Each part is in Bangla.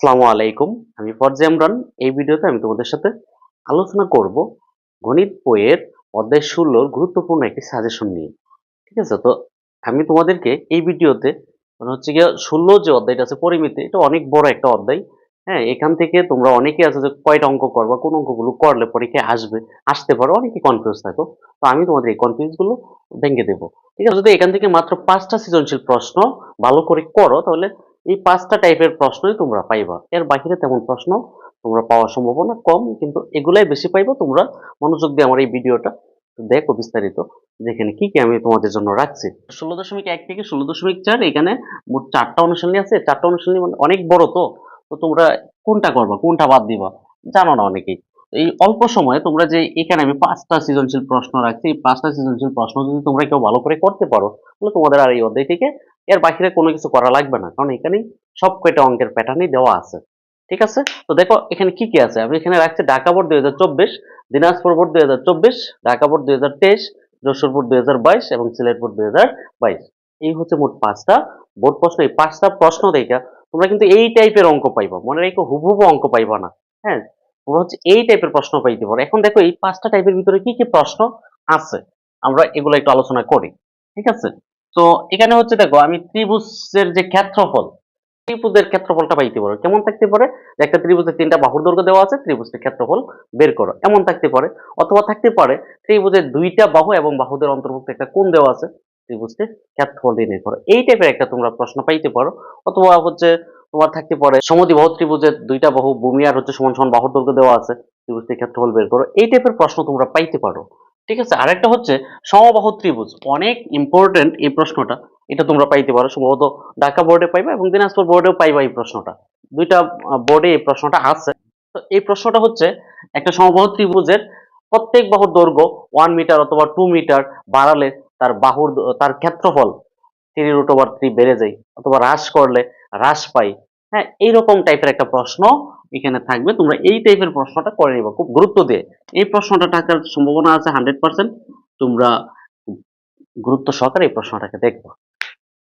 আসসালামু আলাইকুম। আমি ফরজি ইমরান। এই ভিডিওতে আমি তোমাদের সাথে আলোচনা করব গণিত বইয়ের অধ্যায় ১৬ র গুরুত্বপূর্ণ একটি সাজেশন নিয়ে। ঠিক আছে? তো আমি তোমাদেরকে এই ভিডিওতে মানে হচ্ছে গিয়ে ১৬ যে অধ্যায়টা আছে পরিমিতি, এটা অনেক বড় একটা অধ্যায়। হ্যাঁ? এখান থেকে তোমরা অনেকেই আছে যে কয়টা অঙ্ক করবা, কোন অঙ্কগুলো করলে পরীক্ষায় আসতে পারো, অনেকেই কনফিউজ থাকো। তো আমি তোমাদের এই কনফিউজ গুলো ভেঙে দেব। ঠিক আছে? যদি এখান থেকে মাত্র ৫ টা সৃজনশীল প্রশ্ন ভালো করে করো তাহলে এই ৫ টা টাইপের প্রশ্নই তোমরা পাইবা। এর বাহিরে তেমন প্রশ্ন তোমরা পাওয়ার সম্ভাবনা কম, কিন্তু এগুলাই বেশি পাইবা। তোমরা মনোযোগ দিয়ে আমার এই ভিডিওটা দেখো বিস্তারিত। যেখানে কি, কি আমি তোমাদের জন্য রাখছি। ১৬.১ থেকে ১৬.৪ এখানে মোট ৪ টা অনুশীলনী আছে। ৪ টা অনুশীলনী মানে অনেক বড় তো। তো তোমরা কোনটা করবা, কোনটা বাদ দিবা জানো না অনেকেই। এই অল্প সময়ে তোমরা যে এখানে আমি ৫ টা সৃজনশীল প্রশ্ন রাখছি, এই ৫ টা সৃজনশীল প্রশ্ন যদি তোমরা কেউ ভালো করে করতে পারো, তাহলে তোমাদের আর এই অধ্যায় থেকে এর বাহিরে কোনো কিছু করা লাগবে না। কারণ এখানেই সব কয়টা অঙ্কের প্যাটার্নই দেওয়া আছে। ঠিক আছে? তো দেখো এখানে কি, কি আছে। আমি এখানে রাখছি Dhaka board ২০২৪, Dinajpur board ২০২৪, Dhaka board ২০২৩, Jessore board ২০২২ এবং সিলেট বোর্ড ২০২২। এই হচ্ছে মোট ৫ টা বোর্ড প্রশ্ন। এই ৫ টা প্রশ্ন দেইখা তোমরা কিন্তু এই টাইপের অঙ্ক পাইবা। মনে রেখো, হুবহু অঙ্ক পাইবা না। হ্যাঁ? তোমরা হচ্ছে এই টাইপের প্রশ্ন পাইতে পারো। এখন দেখো এই ৫ টা টাইপের ভিতরে কি, কি প্রশ্ন আছে, আমরা এগুলো একটু আলোচনা করি। ঠিক আছে? তো এখানে হচ্ছে দেখো আমি ত্রিভুজের যে ক্ষেত্রফল, ত্রিভুজের ক্ষেত্রফলটা পাইতে পারো। কেমন থাকতে পারে? যে একটা ত্রিভুজের ৩ টা বাহুর দৈর্ঘ্য দেওয়া আছে, ত্রিভুজটির ক্ষেত্রফল বের করো। এমন থাকতে পারে। অথবা থাকতে পারে ত্রিভুজের ২ টা বাহু এবং বাহুদের অন্তর্ভুক্ত একটা কোণ দেওয়া আছে, ত্রিভুজটির ক্ষেত্রফল নির্ণয় করো। এই টাইপের একটা তোমরা প্রশ্ন পাইতে পারো। অথবা হচ্ছে তোমার থাকতে পারে সমদ্বিবাহু ত্রিভুজের ২ টা বাহু ভূমি আর হচ্ছে সমান, সমান বাহুর দৈর্ঘ্য দেওয়া আছে, ত্রিভুজটির ক্ষেত্রফল বের করো। এই টাইপের প্রশ্ন তোমরা পাইতে পারো। ঠিক আছে? আরেকটা হচ্ছে সমবাহু ত্রিভুজ। অনেক ইম্পোর্টেন্ট এই প্রশ্নটা। এটা তোমরা পাইতে পারো। সম্ভবত ঢাকা বোর্ডে পাইবা এবং দিনাজপুর বোর্ডেও পাইবা এই প্রশ্নটা। ২ টা বোর্ডে এই প্রশ্নটা আছে। তো এই প্রশ্নটা হচ্ছে একটা সমবাহু ত্রিভুজের প্রত্যেক বাহুর দৈর্ঘ্য ১ মিটার অথবা ২ মিটার বাড়ালে তার ক্ষেত্রফল 3√3 বেড়ে যায়, অথবা হ্রাস করলে হ্রাস পাই। হ্যাঁ? এইরকম টাইপের একটা প্রশ্ন এখানে থাকবে। তোমরা এই টাইপের প্রশ্নটা করে নিবা খুব গুরুত্ব দিয়ে। এই প্রশ্নটা থাকার সম্ভাবনা আছে ১০০%। তোমরা গুরুত্ব সহকারে এই প্রশ্নটাকে দেখবা।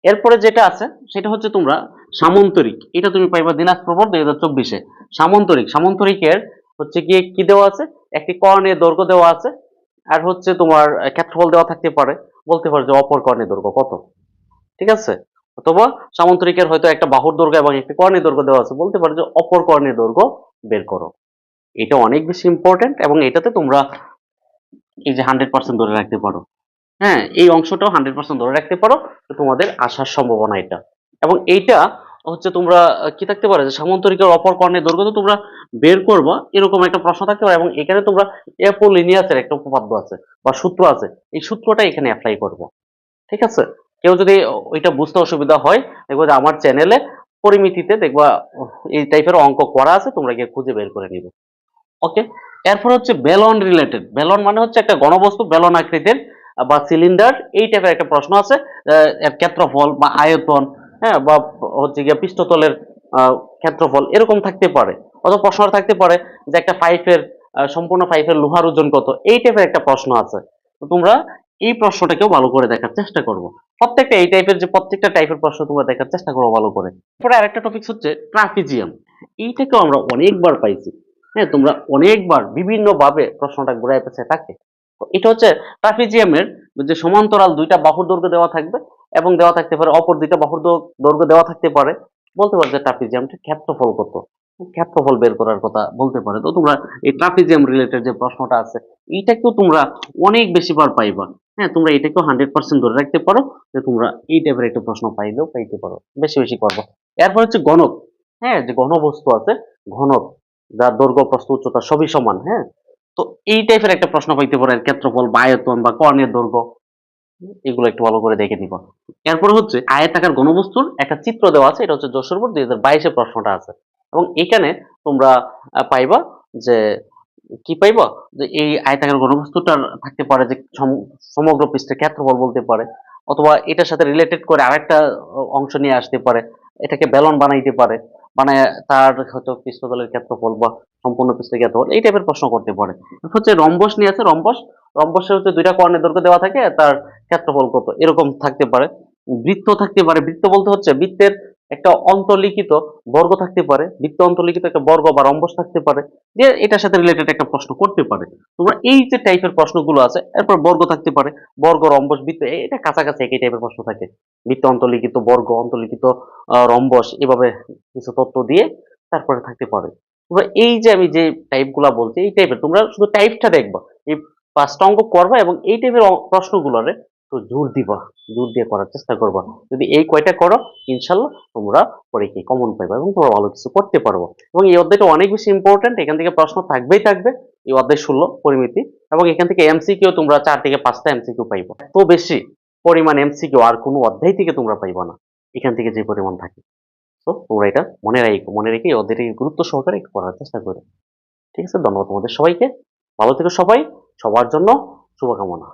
এরপরে যেটা আছে সেটা হচ্ছে তোমরা সামন্তরিক। এটা তুমি পাইবা দিনাজপুর বোর্ড ২০২৪ এ। সামন্তরিকের হচ্ছে গিয়ে কি দেওয়া আছে? একটি কর্ণের দৈর্ঘ্য দেওয়া আছে। আর হচ্ছে তোমার ক্ষেত্রফল দেওয়া থাকতে পারে। বলতে পারে যে অপর কর্ণের দৈর্ঘ্য কত। ঠিক আছে? অথবা সামন্তরিকের হয়তো একটা বাহুর দৈর্ঘ্য এবং একটি কর্ণের দৈর্ঘ্য দেওয়া আছে। বলতে পারে যে অপর কর্ণের দৈর্ঘ্য বের করো। এটা অনেক বেশি ইম্পোর্টেন্ট এবং এটাতে তোমরা এই যে 100% ধরে রাখতে পারো। হ্যাঁ, এই অংশটাও 100% ধরে রাখতে পারো। তো তোমাদের আসার সম্ভাবনা এটা। এবং এইটা হচ্ছে তোমরা কি থাকতে পারে যে সামান্তরিকের অপর কর্ণের দৈর্ঘ্য তো তোমরা বের করবা, এরকম একটা প্রশ্ন থাকতে পারে এবং এখানে তোমরা অ্যাপোলিনিয়াসের একটা উপপাদ্য আছে বা সূত্র আছে। এই সূত্রটা এখানে এপ্লাই করবো। ঠিক আছে? কেউ যদি ওইটা বুঝতে অসুবিধা হয়, দেখবা যে আমার চ্যানেলে পরিমিতিতে দেখবা এই টাইপের অঙ্ক করা আছে, তোমরা গিয়ে খুঁজে বের করে নিবে। ওকে? এরপর হচ্ছে বেলন রিলেটেড। বেলন মানে হচ্ছে একটা ঘনবস্তু বেলন আকৃতির বা সিলিন্ডার, এই টাইপের একটা প্রশ্ন আছে। এর ক্ষেত্রফল বা আয়তন, হ্যাঁ, বা হচ্ছে গিয়ে পৃষ্ঠতলের ক্ষেত্রফল এরকম থাকতে পারে। অথবা প্রশ্নটা থাকতে পারে যে একটা পাইপের সম্পূর্ণ পাইপের লোহার ওজন কত? এই টাইপের একটা প্রশ্ন আছে। তো তোমরা এই প্রশ্নটাকেও ভালো করে দেখার চেষ্টা করবো। প্রত্যেকটা এই টাইপের যে প্রত্যেকটা টাইপের প্রশ্ন তোমরা দেখার চেষ্টা করবো ভালো করে। এরপরে আরেকটা টপিক হচ্ছে ট্রাপিজিয়াম। এইটাকেও আমরা অনেকবার পাইছি। হ্যাঁ, তোমরা অনেকবার বিভিন্নভাবে প্রশ্নটা ঘুরায় পেঁচায় থাকে। তো এটা হচ্ছে ট্রাপিজিয়ামের যে সমান্তরাল ২ টা বাহুর দৈর্ঘ্য দেওয়া থাকবে এবং দেওয়া থাকতে পারে অপর ২ টা বাহুর দৈর্ঘ্য দেওয়া থাকতে পারে। বলতে পারে যে ট্রাপিজিয়ামটির ক্ষেত্রফল কত? ক্ষেত্রফল বের করার কথা বলতে পারে। তো তোমরা এই ট্রাপিজিয়াম রিলেটেড যে প্রশ্নটা আছে, এইটাকেও তোমরা অনেক বেশিবার পাইবা। হ্যাঁ, তোমরা এটাকেও 100% ধরে রাখতে পারো যে তোমরা এই টাইপের একটা প্রশ্ন পাইলেও পাইতে পারো। বেশি, বেশি করবা। এরপর হচ্ছে ঘনক। হ্যাঁ, যে ঘনবস্তু আছে, ঘনক যার দৈর্ঘ্য প্রস্থ উচ্চতা সবই সমান। হ্যাঁ? তো এই টাইপের একটা প্রশ্ন পাইতে পারে ক্ষেত্রফল বা আয়তন বা কর্ণের দৈর্ঘ্য। এগুলো একটু ভালো করে দেখে নিবা। এরপর হচ্ছে আয়তাকার ঘনবস্তুর একটা চিত্র দেওয়া আছে। এটা হচ্ছে যশোর বোর্ড ২০২২ এর প্রশ্নটা আছে। এবং এখানে তোমরা পাইবা যে কি পাইবা? যে এই আয়তাকার ঘনবস্তুটার থাকতে পারে যে সমগ্র পৃষ্ঠের ক্ষেত্রফল বলতে পারে। অথবা এটার সাথে রিলেটেড করে আরেকটা অংশ নিয়ে আসতে পারে। এটাকে বেলন বানাইতে পারে। বানায় তার হয়তো পৃষ্ঠতলের ক্ষেত্রফল বা সম্পূর্ণ পৃষ্ঠের ক্ষেত্রফল এই টাইপের প্রশ্ন করতে পারে। হচ্ছে রম্বস নিয়ে আছে। রম্বসে হচ্ছে ২ টা কর্ণের দৈর্ঘ্য দেওয়া থাকে, তার ক্ষেত্রফল কত? এরকম থাকতে পারে। বৃত্ত থাকতে পারে। বৃত্ত বলতে হচ্ছে বৃত্তের একটা অন্তর্লিখিত বর্গ থাকতে পারে, বৃত্ত অন্তর্লিখিত একটা বর্গ বা রম্বস থাকতে পারে, যে এটার সাথে রিলেটেড একটা প্রশ্ন করতে পারে। তোমরা এই যে টাইপের প্রশ্নগুলো আছে, এরপর বর্গ থাকতে পারে, বর্গ, রম্বস, বৃত্ত, এটা কাছাকাছি একই টাইপের প্রশ্ন থাকে। বৃত্ত অন্তর্লিখিত বর্গ, অন্তর্লিখিত রম্বস, এভাবে কিছু তথ্য দিয়ে তারপরে থাকতে পারে। তোমরা এই যে আমি যে টাইপগুলা বলছি, এই টাইপের তোমরা শুধু টাইপটা দেখবা, এই 5টা অঙ্ক করবা এবং এই টাইপের প্রশ্নগুলোরে একটু জোর দিবা, জোর দিয়ে করার চেষ্টা করবা। যদি এই কয়টা করো, ইনশাল্লাহ তোমরা পরীক্ষায় কমন পাইবা এবং তোমরা ভালো কিছু করতে পারবো। এবং এই অধ্যায়টা অনেক বেশি ইম্পর্টেন্ট, এখান থেকে প্রশ্ন থাকবেই থাকবে। এই অধ্যায় 16 পরিমিতি, এবং এখান থেকে এমসিকিউ তোমরা 4 থেকে 5টা এমসিকিউ পাইবা। তো বেশি পরিমাণ এমসিকিউ আর কোনো অধ্যায় থেকে তোমরা পাইবা না, এখান থেকে যে পরিমাণ থাকে। তো তোমরা এটা মনে রেখে এই অধ্যায়টিকে গুরুত্ব সহকারে একটু পড়ার চেষ্টা করো। ঠিক আছে, ধন্যবাদ তোমাদের সবাইকে। ভালো থেকো সবাই, সবার জন্য শুভকামনা।